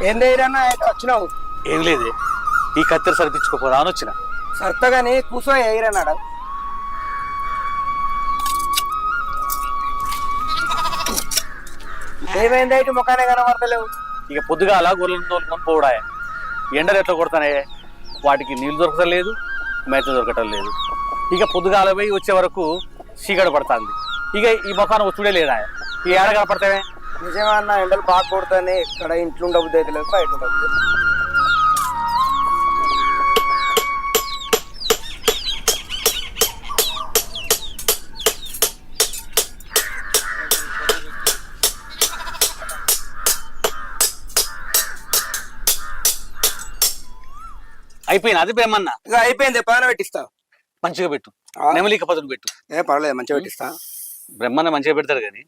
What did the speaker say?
ఏం దగ్గరన్నా వచ్చినావు ఏం లేదే ఈ కత్తెర సరిపించుకోపోదా అని వచ్చిన. సర్తగాని కూసో ఎయిరన్నాడు. ఏమైంది ఇటు ముఖానే కనబడతలేవు. ఇక పొద్దుగాల గొర్రెలను తోలుకొని పోవడా. ఎండలు ఎట్లా కొడతానే, వాటికి నీళ్ళు దొరకటం లేదు, మేత దొరకటం లేదు. ఇక పొద్దుగాల పోయి వచ్చే వరకు చీకటి పడుతుంది. ఇక ఈ ముఖాన్ని వచ్చుడే లేదా, ఈ ఏడ కనపడతావే. నిజమన్నా ఎండలు బాగా కొడుతానే, ఇక్కడ ఇంట్లో ఉండబుద్ధి అయితే లేదు, బయట ఉండబుద్ధి. అయిపోయింది అది బ్రహ్మన్న. ఇక అయిపోయింది, పైన పెట్టిస్తా. మంచిగా పెట్టు, నెమలిక పదును పెట్టు. ఏ పర్లేదు, మంచిగా పెట్టిస్తా. బ్రహ్మన్న మంచిగా పెడతారు కానీ